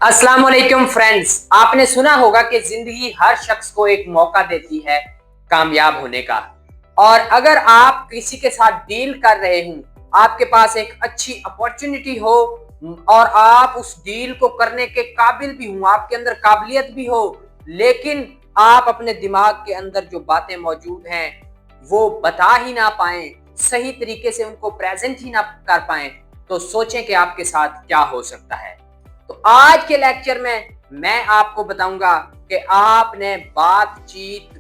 अस्सलाम वालेकुम फ्रेंड्स। आपने सुना होगा कि जिंदगी हर शख्स को एक मौका देती है कामयाब होने का। और अगर आप किसी के साथ डील कर रहे हो, आपके पास एक अच्छी अपॉर्चुनिटी हो और आप उस डील को करने के काबिल भी हो, आपके अंदर काबिलियत भी हो, लेकिन आप अपने दिमाग के अंदर जो बातें मौजूद हैं वो बता ही ना पाए, सही तरीके से उनको प्रेजेंट ही ना कर पाए, तो सोचें कि आपके साथ क्या हो सकता है। तो आज के लेक्चर में मैं आपको बताऊंगा कि आपने बातचीत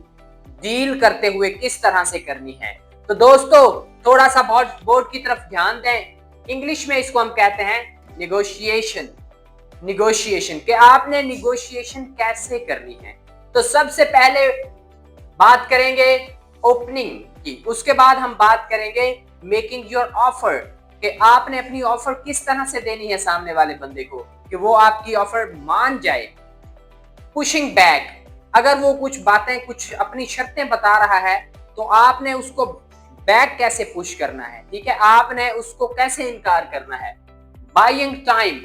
डील करते हुए किस तरह से करनी है। तो दोस्तों, थोड़ा सा बोर्ड की तरफ ध्यान दें। इंग्लिश में इसको हम कहते हैं निगोशिएशन। निगोशिएशन कि आपने निगोशिएशन कैसे करनी है। तो सबसे पहले बात करेंगे ओपनिंग की, उसके बाद हम बात करेंगे मेकिंग योर ऑफर कि आपने अपनी ऑफर किस तरह से देनी है सामने वाले बंदे को कि वो आपकी ऑफर मान जाए। पुशिंग बैक, अगर वो कुछ बातें कुछ अपनी शर्तें बता रहा है तो आपने उसको बैक कैसे पुश करना है, ठीक है, आपने उसको कैसे इनकार करना है। बाइंग टाइम,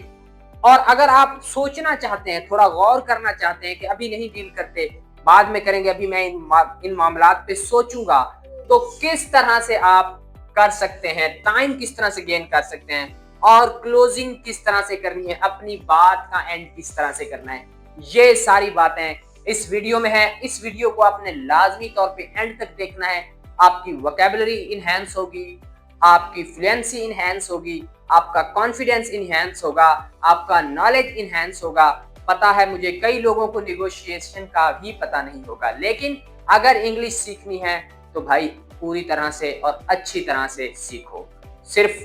और अगर आप सोचना चाहते हैं, थोड़ा गौर करना चाहते हैं कि अभी नहीं डील करते, बाद में करेंगे, अभी मैं इन मामलात पे सोचूंगा, तो किस तरह से आप कर सकते हैं, टाइम किस तरह से गेन कर सकते हैं, और क्लोजिंग किस तरह से करनी है, अपनी बात का एंड किस तरह से करना है। ये सारी बातें इस वीडियो में है। इस वीडियो को आपने लाजमी तौर पे एंड तक देखना है। आपकी वोकैबुलरी इनहेंस होगी, आपकी फ्लुएंसी इनहेंस होगी, आपका कॉन्फिडेंस इनहेंस होगा, आपका नॉलेज इनहेंस होगा। पता है मुझे कई लोगों को निगोशिएशन का भी पता नहीं होगा, लेकिन अगर इंग्लिश सीखनी है तो भाई पूरी तरह से और अच्छी तरह से सीखो। सिर्फ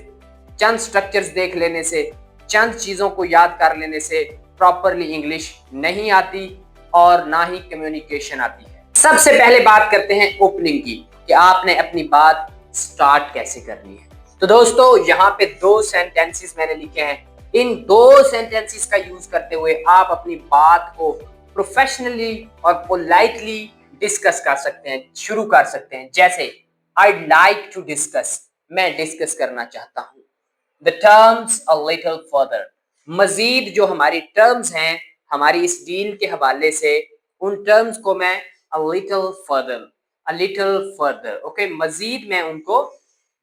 चंद स्ट्रक्चर्स देख लेने से, चंद चीजों को याद कर लेने से प्रॉपरली इंग्लिश नहीं आती और ना ही कम्युनिकेशन आती है। सबसे पहले बात करते हैं ओपनिंग की कि आपने अपनी बात स्टार्ट कैसे करनी है। तो दोस्तों, यहाँ पे दो सेंटेंसेस मैंने लिखे हैं। इन दो सेंटेंसेस का यूज करते हुए आप अपनी बात को प्रोफेशनली और पोलाइटली डिस्कस कर सकते हैं, शुरू कर सकते हैं। जैसे I'd like to discuss, मैं डिस्कस करना चाहता हूँ। The terms a little further, मजीद जो हमारी टर्म्स हैं हमारी इस डील के हवाले से, उन टर्म्स को मैं a little further, ओके, मजीद मैं उनको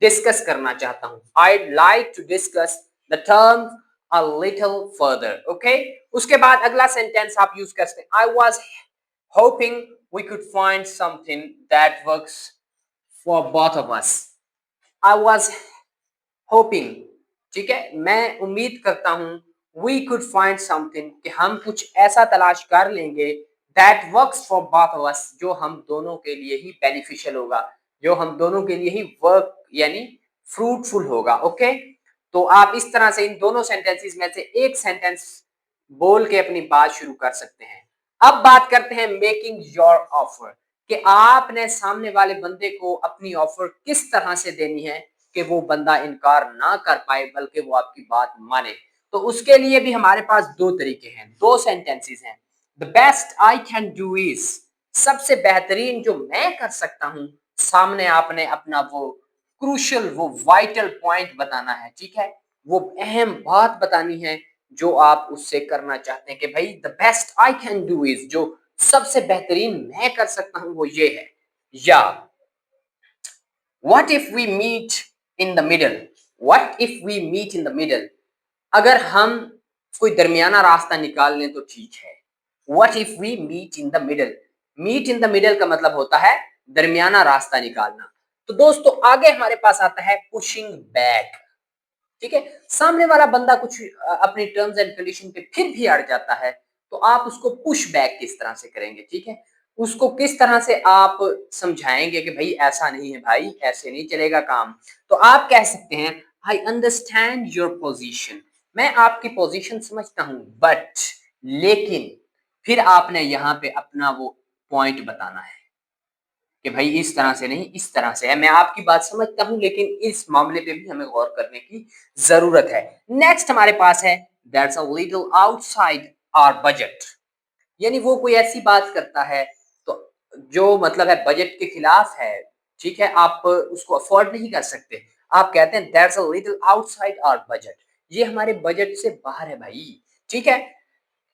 डिस्कस करना चाहता हूँ। I'd like to discuss the terms a little further, okay. उसके बाद अगला सेंटेंस आप यूज कर सकते हैं। I was hoping we could find something that works for both of us. I was hoping, ठीक है, मैं उम्मीद करता हूं, we could find something कि हम कुछ ऐसा तलाश कर लेंगे, that works for both of us, जो हम दोनों के लिए ही बेनिफिशियल होगा, जो हम दोनों के लिए ही वर्क यानी फ्रूटफुल होगा, ओके। तो आप इस तरह से इन दोनों सेंटेंसेस में से एक सेंटेंस बोल के अपनी बात शुरू कर सकते हैं। अब बात करते हैं मेकिंग योर ऑफर कि आपने सामने वाले बंदे को अपनी ऑफर किस तरह से देनी है कि वो बंदा इनकार ना कर पाए बल्कि वो आपकी बात माने। तो उसके लिए भी हमारे पास दो तरीके हैं, दो सेंटेंसेस हैं। The best I can do is, सबसे बेहतरीन जो मैं कर सकता हूं, सामने आपने अपना वो क्रूशियल, वो वाइटल पॉइंट बताना है, ठीक है, वो अहम बात बतानी है जो आप उससे करना चाहते हैं कि भाई the best I can do is, जो सबसे बेहतरीन मैं कर सकता हूं वो ये है। या What if we meet in the middle? What if we meet in the middle? अगर हम कोई दरमियाना रास्ता निकाल लें तो ठीक है। What if we meet in the middle? Meet in the middle का मतलब होता है दरमियाना रास्ता निकालना। तो दोस्तों, आगे हमारे पास आता है पुशिंग बैक, ठीक है। सामने वाला बंदा कुछ अपनी टर्म्स एंड कंडीशन पे फिर भी अड़ जाता है, तो आप उसको पुश बैक किस तरह से करेंगे, ठीक है, उसको किस तरह से आप समझाएंगे कि भाई ऐसा नहीं है, भाई ऐसे नहीं चलेगा काम। तो आप कह सकते हैं आई अंडरस्टैंड योर पोजीशन, मैं आपकी पोजीशन समझता हूं, बट, लेकिन, फिर आपने यहाँ पे अपना वो पॉइंट बताना है कि भाई इस तरह से नहीं, इस तरह से है, मैं आपकी बात समझता हूं लेकिन इस मामले पे भी हमें गौर करने की जरूरत है। नेक्स्ट हमारे पास है that's a little outside our budget, यानी वो कोई ऐसी बात करता है तो जो मतलब है बजट के खिलाफ है, ठीक है, आप उसको अफोर्ड नहीं कर सकते, आप कहते हैं that's a little outside our budget, ये हमारे बजट से बाहर है भाई, ठीक है।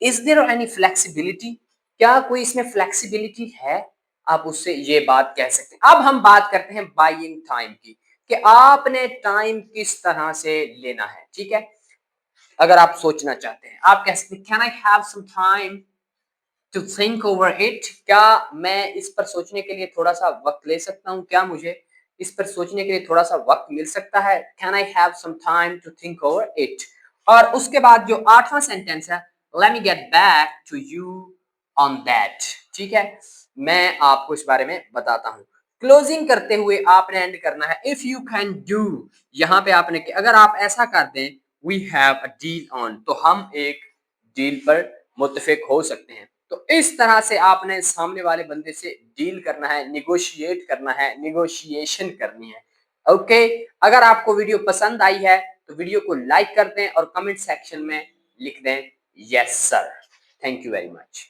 इज देयर एनी फ्लेक्सिबिलिटी, क्या कोई इसमें फ्लेक्सिबिलिटी है, आप उससे ये बात कह सकते हैं। अब हम बात करते हैं बाइंग टाइम की, कि आपने टाइम किस तरह से लेना है, ठीक है। अगर आप सोचना चाहते हैं, आप कह सकते हैं can I have some time to think over it, क्या मैं इस पर सोचने के लिए थोड़ा सा वक्त ले सकता हूँ, क्या मुझे इस पर सोचने के लिए थोड़ा सा वक्त मिल सकता है, can I have some time to think over it. और उसके बाद जो आठवां सेंटेंस है, let me get back to you on that, ठीक है, मैं आपको इस बारे में बताता हूँ। क्लोजिंग करते हुए आपने एंड करना है इफ यू कैन डू, यहाँ पे आपने, अगर आप ऐसा कर दें, we have a deal on, तो हम एक डील पर मुत्तफिक हो सकते हैं। तो इस तरह से आपने सामने वाले बंदे से डील करना है, निगोशिएट करना है, निगोशिएशन करनी है। ओके, अगर आपको वीडियो पसंद आई है तो वीडियो को लाइक कर दें और कमेंट सेक्शन में लिख दें yes sir. Thank you very much.